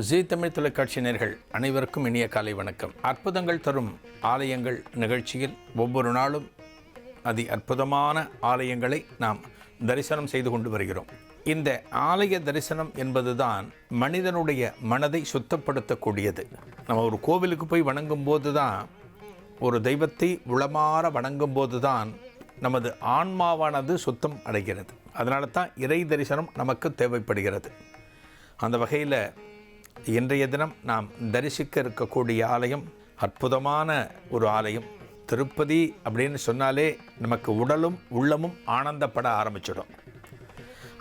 ஜீ தமிழ் தொலைக்காட்சி நேயர்கள் அனைவருக்கும் இனிய காலை வணக்கம். அற்புதங்கள் தரும் ஆலயங்கள் நிகழ்ச்சியில் ஒவ்வொரு நாளும் அதி அற்புதமான ஆலயங்களை நாம் தரிசனம் செய்து கொண்டு வருகிறோம். இந்த ஆலய தரிசனம் என்பதுதான் மனிதனுடைய மனதை சுத்தப்படுத்தக்கூடியது. நம்ம ஒரு கோவிலுக்கு போய் வணங்கும் போது தான், ஒரு தெய்வத்தை உளமாற வணங்கும் போது தான் நமது ஆன்மாவானது சுத்தம் அடைகிறது. அதனால தான் இறை தரிசனம் நமக்கு தேவைப்படுகிறது. அந்த வகையில் இன்றைய தினம் நாம் தரிசிக்க இருக்கக்கூடிய ஆலயம் அற்புதமான ஒரு ஆலயம். திருப்பதி அப்படின்னு சொன்னாலே நமக்கு உடலும் உள்ளமும் ஆனந்தப்பட ஆரம்பிச்சிடும்.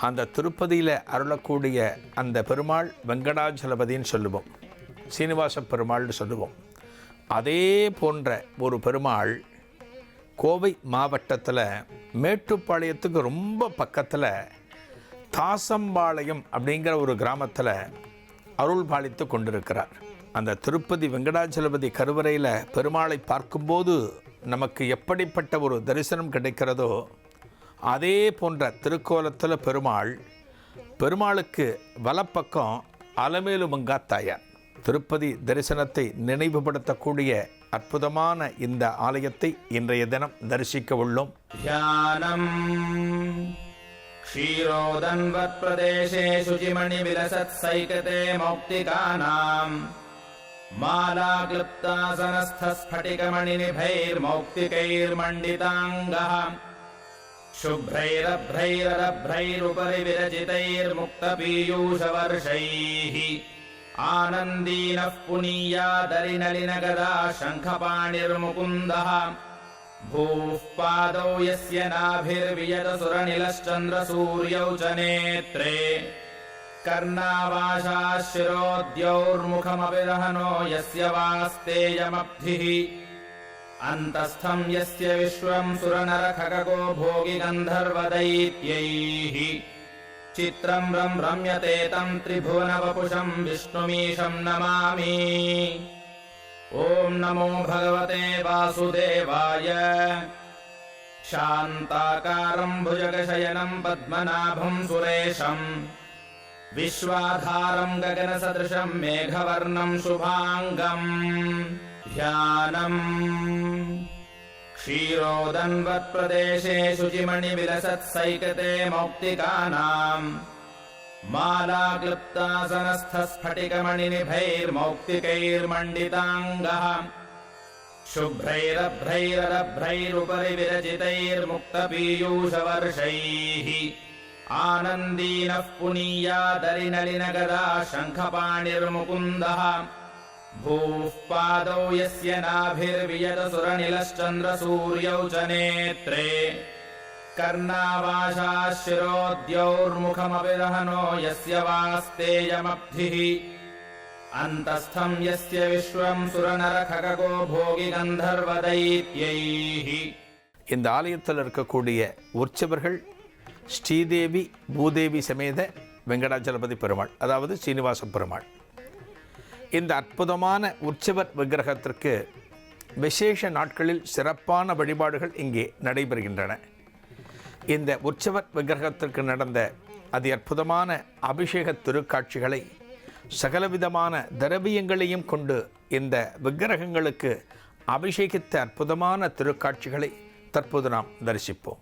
அந்த திருப்பதியில் அருளக்கூடிய அந்த பெருமாள் வெங்கடாஜலபதின்னு சொல்லுவோம், சீனிவாச பெருமாள்னு சொல்லுவோம். அதே போன்ற ஒரு பெருமாள் கோவை மாவட்டத்தில் மேட்டுப்பாளையத்துக்கு ரொம்ப பக்கத்தில் தாசம்பாளையம் அப்படிங்கிற ஒரு கிராமத்தில் அருள் பாலித்து கொண்டிருக்கிறார். அந்த திருப்பதி வெங்கடாஜலபதி கருவறையில் பெருமாளை பார்க்கும்போது நமக்கு எப்படிப்பட்ட ஒரு தரிசனம் கிடைக்கிறதோ, அதே போன்ற திருக்கோலத்தில் பெருமாளுக்கு வலப்பக்கம் அலமேலு மங்கா தாயார். திருப்பதி தரிசனத்தை நினைவுபடுத்தக்கூடிய அற்புதமான இந்த ஆலயத்தை இன்றைய தினம் தரிசிக்க உள்ளோம். தியானம் க்ஷீரோதன்வத் பிரதேசே சுஜிமணி விலசத் சைகதே மௌக்திகானாம் மாலா க்ளுப்தாசனஸ்த ஸ்படிகமணி நிபைர் மௌக்திகைர்மண்டிதாங்கः शुभ्रैरभ्रैरभ्रैरुपरि विरचितैर्मुक्तपीयूषवर्षैः आनन्दीनः पुनीयादलिनलिनगदा शङ्खपाणिर्मुकुन्दः भूः पादौ यस्य नाभिर्वियतसुरनिलश्चन्द्रसूर्यौ च नेत्रे कर्णावाशाशिरोद्यौर्मुखमपि दहनो यस्य वास्तेयमब्धिः अन्तस्थं यस्य विश्वं सुरनरखगो भोगि गन्धर्वदैत्यैः चित्रं रम्यते तं त्रिभुवनवपुषं विष्णुमीशं नमामि। ॐ नमो भगवते वासुदेवाय। शान्ताकारं भुजगशयनं पद्मनाभं सुरेशं विश्वाधारं गगनसदृशं मेघवर्णं शुभाङ्गम्। ध्यानम् क्षीरोदन्वत् प्रदेशे शुचिमणि विलसत् सैकते मौक्तिकानाम् माला क्लुप्तासनस्थ स्फटिकमणि निभैर्मौक्तिकैर्मण्डिताङ्गः शुभ्रैरभ्रैरभ्रैरुपरि विरचितैर्मुक्तपीयूषवर्षैः आनन्दीनः पुनीयादलिनलिनगदा शङ्खपाणिर्मुकुन्दः भूः पादौ यस्य नाभिर्वियतसुरनिलश्चन्द्रसूर्यौ च नेत्रे कर्णावाशाशिरोद्यौर्मुखमपि दहनो यस्य वास्तेयमब्धिः अन्तस्थं यस्य विश्वं सुरनरखगो भोगि गन्धर्वदैत्यैः। இந்த ஆலயத்தில் இருக்கக்கூடிய உற்சவர்கள் ஸ்ரீதேவி பூதேவி சமேத வெங்கடாஜலபதி பெருமாள், அதாவது சீனிவாச பெருமாள். இந்த அற்புதமான உற்சவர் விக்கிரகத்திற்கு விசேஷ நாட்களில் சிறப்பான வழிபாடுகள் இங்கே நடைபெறுகின்றன. இந்த உற்சவர் விக்கிரகத்திற்கு நடந்த அதி அற்புதமான அபிஷேக திருக்காட்சிகளை சகலவிதமான திரவியங்களையும் கொண்டு இந்த விக்கிரகங்களுக்கு அபிஷேகித்த அற்புதமான திருக்காட்சிகளை தற்போது நாம் தரிசிப்போம்.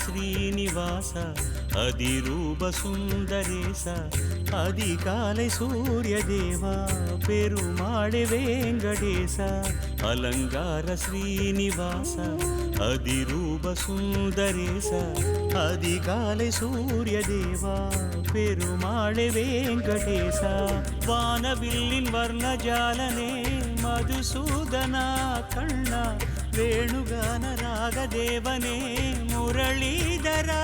ஸ்ரீனிவாச அதிரூப சுந்தரேச அதிகாலை சூரிய தேவா பெருமாளே வெங்கடேச அலங்கார ஸ்ரீனிவாச அதிரூப சுந்தரேச அதிகாலை சூரிய தேவா பெருமாளே வெங்கடேச வானவில்லின் வர்ணஜாலனே மதுசூதனா கண்ணா வேணுகான ராகதேவனே முரளீதரா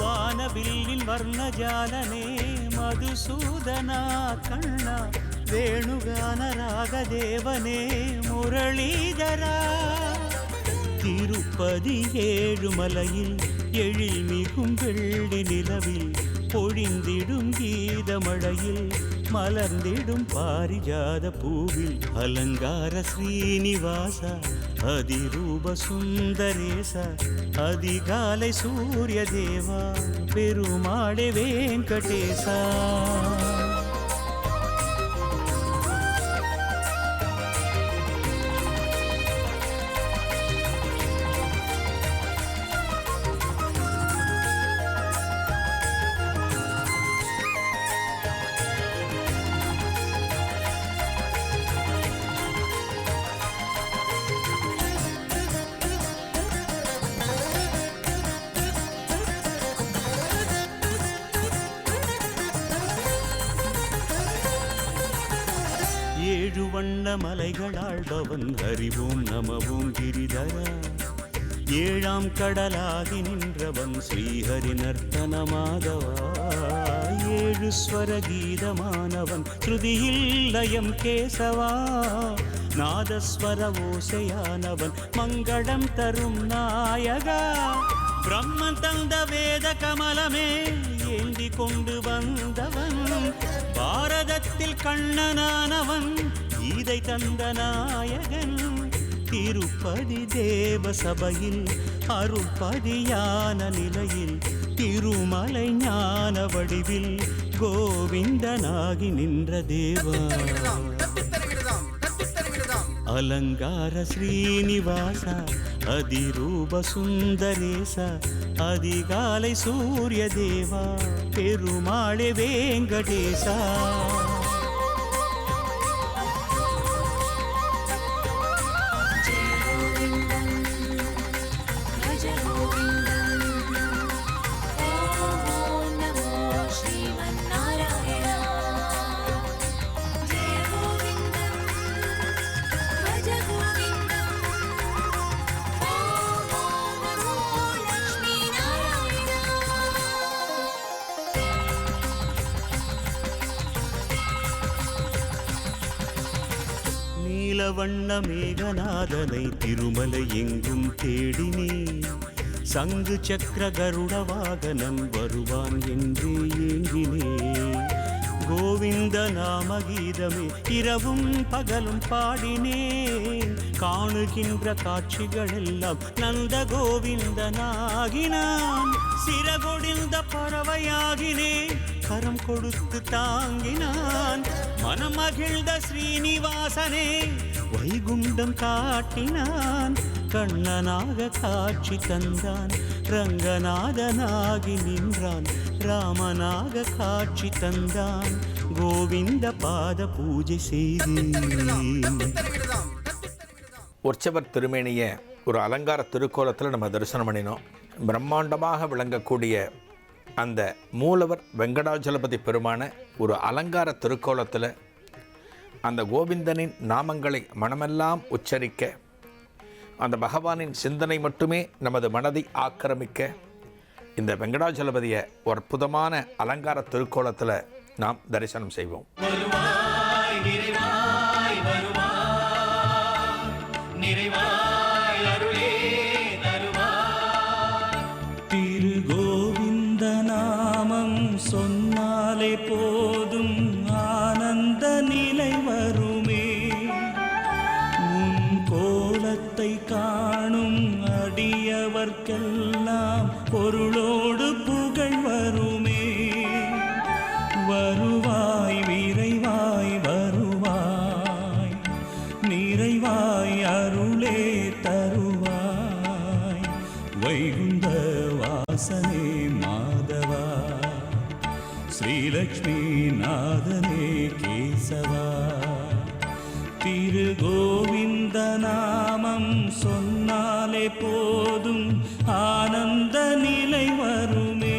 வானவில்லின் வர்ணஜாலனே மதுசூதனா கண்ணா வேணுகான ராகதேவனே முரளீதரா திருப்பதி ஏழுமலையில் எழில் மிகும் வெள்ளி நிலவில் பொழிந்திடும் கீதமழையில் மலர்ந்திடும் பாரிஜாத பூவில் அலங்கார ஸ்ரீனிவாச அதிரூப சுந்தரேச அதிகாலை சூரிய தேவா பெருமாளே வெங்கடேசா ஏழு வண்ண மலைகளாழ்பவன் அறிவோம் நமவோம் கிரிதரா ஏழாம் கடலாகி நின்றவன் ஸ்ரீஹரி நர்த்தன மாதவா ஏழு ஸ்வர கீதமானவன் ஸ்ருதியில் லயம் கேசவா நாதஸ்வர ஓசையானவன் மங்களம் தரும் நாயகா பிரம்மன் தந்த வேத கமலமே ஏந்தி கொண்டு வந்தவன் பாரதத்தில் கண்ணனானவன் இதை தந்த நாயகன் திருப்பதி தேவ சபையில் அருள்பதியான நிலையில் திருமலை ஞான வடிவில் கோவிந்தனாகி நின்ற தேவா அலங்கார ஸ்ரீனிவாச அதிரூப சுந்தரேச அதிகாலை சூரிய தேவா பெருமாளே வெங்கடேசா வண்ண மேகநாதனை திருமலை எங்கும் தேடினே சங்கு சக்கர கருட வாகனம் வருவான் என்று ஏங்கினே கோவிந்த நாம கீதமே இரவும் பகலும் பாடினேன் காணுகின்ற காட்சிகள் எல்லாம் நந்த கோவிந்தனாகினான் சிறகொடிந்த பறவையாகினேன் கரம் கொடுத்து தாங்கினான் மனமகிழ்ந்த ஸ்ரீனிவாசனே வைகுண்டம் காட்டினான் கண்ணனாக காட்சி தந்தான் ரங்கநாதனாகி நின்றான் ராமனாக காட்சி தந்தான் கோவிந்த பாத பூஜை செய்தேன். உற்சவர் திருமேனிய ஒரு அலங்கார திருக்கோலத்தில் நம்ம தரிசனம் பண்ணினோம். பிரம்மாண்டமாக விளங்கக்கூடிய அந்த மூலவர் வெங்கடாஜலபதி பெருமான ஒரு அலங்கார திருக்கோலத்தில் அந்த கோவிந்தனின் நாமங்களை மனமெல்லாம் உச்சரிக்க, அந்த பகவானின் சிந்தனை மட்டுமே நமது மனதை ஆக்கிரமிக்க இந்த வெங்கடாஜலபதியை ஒரு அற்புதமான அலங்கார திருக்கோலத்தில் நாம் தரிசனம் செய்வோம். திரு கோவிந்த நாமம் சொன்னாலே போதும் ஆனந்த நிலை வருமே, உன் கோலத்தை காணும் அடியவர்க்கெல்லாம் பொருளோடு புகழ் வருமே. வருவாய் விரைவாய் வருவாய், மாதவா ஸ்ரீலக்ஷ்மி நாதனே கேசவா திரு கோவிந்த நாமம் சொன்னாலே போதும் ஆனந்த நிலை வருமே.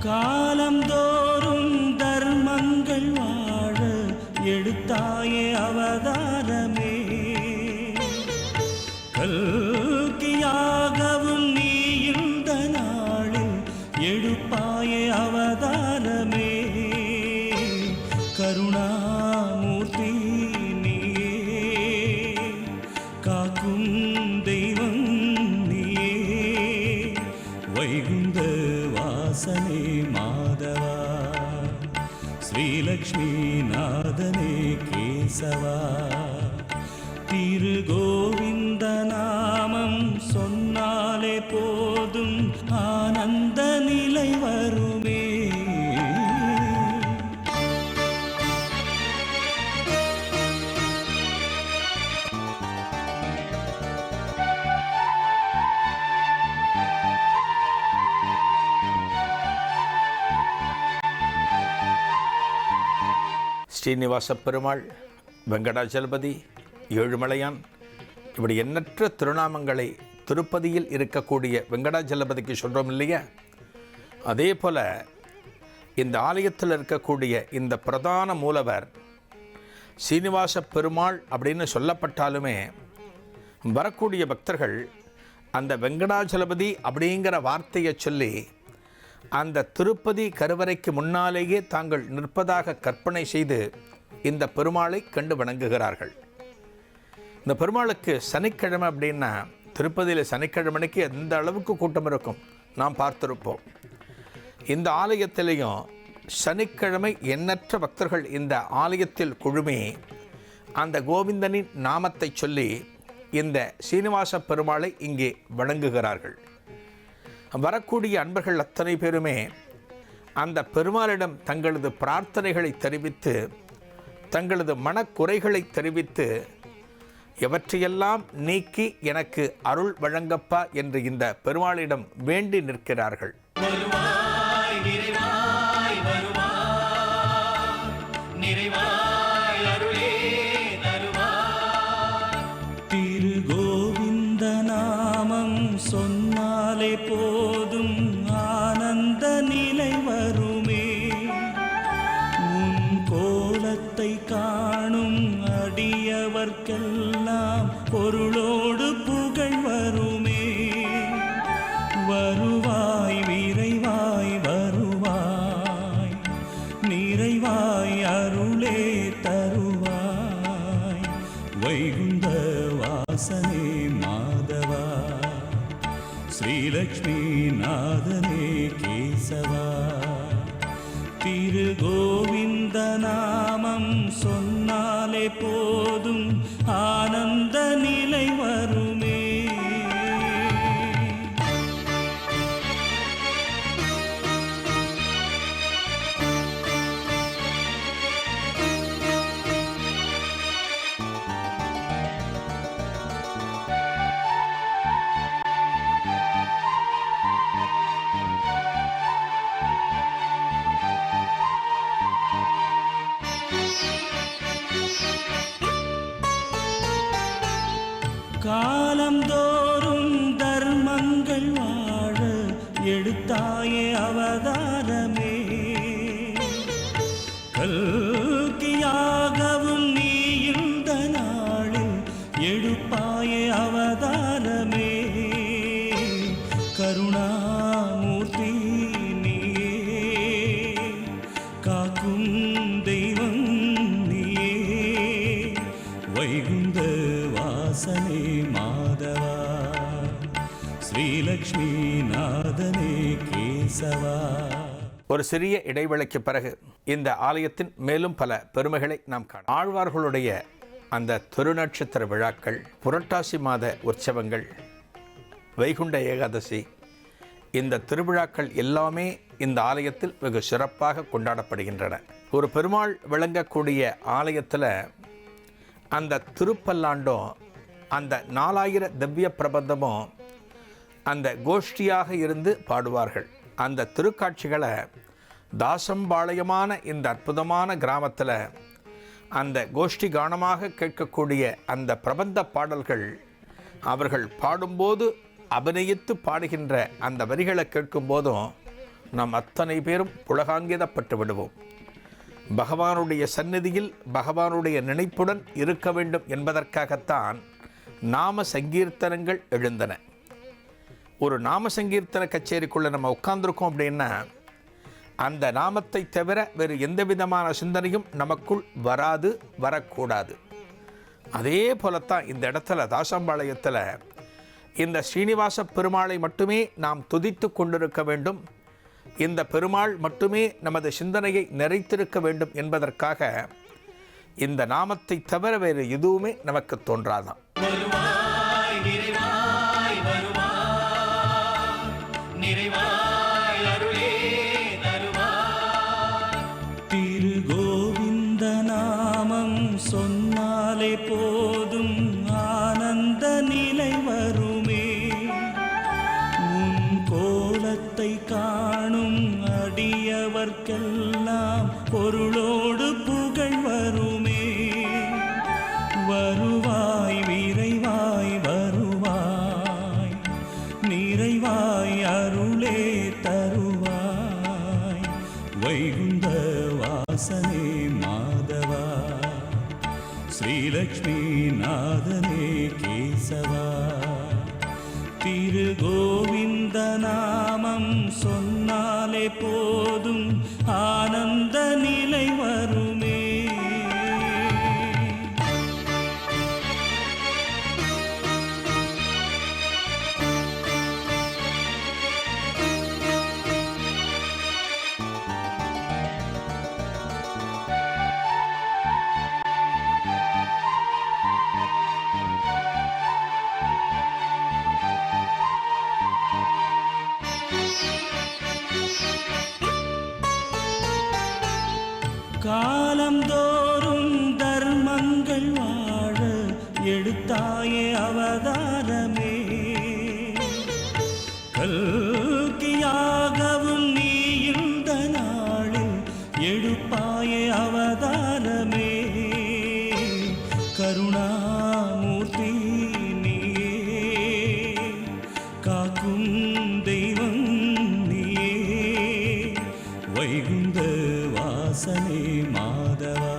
காலந்தோறும் தர்மங்கள் வாழ எடுத்தாயே அவதாரமே. கல்கியாகவும் நீ இந்த நாளில் எடுப்பாயே அவதாரமே. கருணாமூர்த்தி நீயே, காக்கும் தெய்வம் நீயே, வைகுந்த வாசனே மாதவா ஸ்ரீலக்ஷ்மி நாதனே கேசவா திரு கோவிந்த நாமம் சொன்னாலே போதும் ஆனந்த நிலை வருமே. ஸ்ரீனிவாச பெருமாள், வெங்கடாச்சலபதி, ஏழுமலையான், இப்படி எண்ணற்ற திருநாமங்களை திருப்பதியில் இருக்கக்கூடிய வெங்கடாச்சலபதிக்கு சொல்கிறோம் இல்லையா? அதே போல் இந்த ஆலயத்தில் இருக்கக்கூடிய இந்த பிரதான மூலவர் ஸ்ரீனிவாச பெருமாள் அப்படின்னு சொல்லப்பட்டாலுமே வரக்கூடிய பக்தர்கள் அந்த வெங்கடாச்சலபதி அப்படிங்கிற வார்த்தையை சொல்லி அந்த திருப்பதி கருவறைக்கு முன்னாலேயே தாங்கள் நிற்பதாக கற்பனை செய்து இந்த பெருமாளை கண்டு வணங்குகிறார்கள். இந்த பெருமாளுக்கு சனிக்கிழமை அப்படின்னா திருப்பதியில் சனிக்கிழமைக்கு எந்த அளவுக்கு கூட்டம் இருக்கும் நாம் பார்த்திருப்போம். இந்த ஆலயத்திலையும் சனிக்கிழமை எண்ணற்ற பக்தர்கள் இந்த ஆலயத்தில் குழுமி அந்த கோவிந்தனின் நாமத்தை சொல்லி இந்த சீனிவாச பெருமாளை இங்கே வணங்குகிறார்கள். வரக்கூடிய அன்பர்கள் அத்தனை பேருமே அந்த பெருமாளிடம் தங்களது பிரார்த்தனைகளை தெரிவித்து தங்களது மனக்குறைகளை தெரிவித்து எவற்றையெல்லாம் நீக்கி எனக்கு அருள் வழங்கப்பா என்று இந்த பெருமாளிடம் வேண்டி நிற்கிறார்கள். திரு கோவிந்த நாமம் சொன்னாலே போதும் ஆனந்த நிலை வருமே. உன் கோலத்தை காணும் அடியவர்க்கெல்லாம் பொருளோடு புகழ் வருமே. வருவாய் விரைவாய் வருவாய், நிறைவாய் அருளே தருவாய், வைகுந்த வாசனே மாதவா ஸ்ரீலக்ஷ்மி நாதனே கேசவா திரு கோவிந்த நாமம் சொன்னாலே போதும் ஆனந்த நிலை வருமே. காலந்தோறும் தர்மங்கள் வாழ எடுத்தாயே அவதாரமே. கல்கியாகவும் நீ இந்த நாளில் எடுப்பாயே அவதாரமே. கருணாமூர்த்தி நீயே, காக்கும் தெய்வம் நீயே, வைகுந்த வாசனே மாதவா ஸ்ரீலக்ஷ்மி நாதனே கேசவா. ஒரு சிறிய இடைவேளைக்கு பிறகு இந்த ஆலயத்தின் மேலும் பல பெருமைகளை நாம் காண ஆழ்வார்களுடைய அந்த திருநட்சத்திர விழாக்கள், புரட்டாசி மாத உற்சவங்கள், வைகுண்ட ஏகாதசி, இந்த திருவிழாக்கள் எல்லாமே இந்த ஆலயத்தில் வெகு சிறப்பாக கொண்டாடப்படுகின்றன. ஒரு பெருமாள் விளங்கக்கூடிய ஆலயத்தில் அந்த திருப்பல்லாண்டும் அந்த 4000 திவ்ய பிரபந்தமும் அந்த கோஷ்டியாக இருந்து பாடுவார்கள். அந்த திருக்காட்சிகளை தாசம்பாளையமான இந்த அற்புதமான கிராமத்தில் அந்த கோஷ்டி கானமாக கேட்கக்கூடிய அந்த பிரபந்த பாடல்கள், அவர்கள் பாடும்போது அபிநயித்து பாடுகின்ற அந்த வரிகளை கேட்கும் போதும் நாம் அத்தனை பேரும் புலகாங்கிதப்பட்டு விடுவோம். பகவானுடைய சந்நிதியில் பகவானுடைய நினைப்புடன் இருக்க வேண்டும் என்பதற்காகத்தான் நாம சங்கீர்த்தனங்கள் எழுந்தன. ஒரு நாம சங்கீர்த்தன கச்சேரிக்குள்ளே நம்ம உட்கார்ந்துருக்கோம் அப்படின்னா அந்த நாமத்தை தவிர வேறு எந்த விதமான சிந்தனையும் நமக்குள் வராது, வரக்கூடாது. அதே போலத்தான் இந்த இடத்துல தாசம்பாளையத்தில் இந்த ஸ்ரீனிவாச பெருமாளை மட்டுமே நாம் துதித்து கொண்டிருக்க வேண்டும். இந்த பெருமாள் மட்டுமே நமது சிந்தனையை நிறைத்திருக்க வேண்டும் என்பதற்காக இந்த நாமத்தை தவிர வேறு எதுவுமே நமக்கு தோன்றாதான். திரு கோவிந்த நாமம் சொன்னாலே போதும் ஆனந்த நிலை வருமே. உன் கோலத்தை காணும் அடியவர்க்கெல்லாம் பொருளோடு புகழ் வருமே. வருவாய் விரைவாய் வருவாய், நிறைவாய் அருளே தருவாய். வைகுந்த வாசனே மாதவா, ஸ்ரீலக்ஷ்மி நாதனே கேசவா. திரு கோவிந்த நாமம் சொன்னாலே போதும் ஆனந்த நிலை வருமே. காலந்தோறும் தர்மங்கள் வாழ எடுத்தாயே அவதாரமே. கல்கியாகவும் நீ இந்த நாளில் எடுப்பாயே அவதாரமே. கருணாமூர்த்தி நீயே, காக்கும் தெய்வம் நீயே. வைகுந்த வாசனே மாதவா,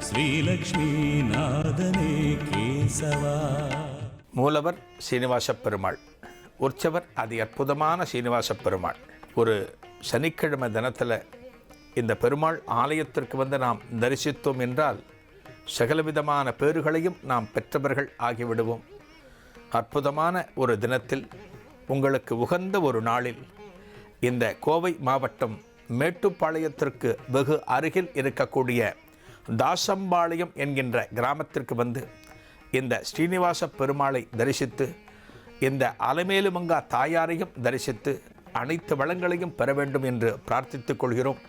ஸ்ரீலக்ஷ்மி நாதனே கேசவா. மூலவர் சீனிவாச பெருமாள், உற்சவர் அதி அற்புதமான சீனிவாச பெருமாள். ஒரு சனிக்கிழமை தினத்தில் இந்த பெருமாள் ஆலயத்திற்கு வந்து நாம் தரிசித்தோம் என்றால் சகலவிதமான பேறுகளையும் நாம் பெற்றவர்கள் ஆகிவிடுவோம். அற்புதமான ஒரு தினத்தில், உங்களுக்கு உகந்த ஒரு நாளில், இந்த கோவை மாவட்டம் மேட்டுப்பாளையத்திற்கு வெகு அருகில் இருக்கக்கூடிய தாசம்பாளையம் என்கின்ற கிராமத்திற்கு வந்து இந்த ஸ்ரீனிவாச பெருமாளை தரிசித்து, இந்த அலமேலுமங்கா தாயாரையும் தரிசித்து அனைத்து வளங்களையும் பெற வேண்டும் என்று பிரார்த்தித்துக் கொள்கிறோம்.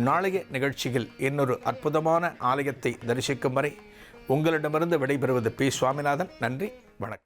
நாளைய நிகழ்ச்சியில் இன்னொரு அற்புதமான ஆலயத்தை தரிசிக்கும் வரை உங்களிடமிருந்து விடைபெறுவது பி. சுவாமிநாதன். நன்றி, வணக்கம்.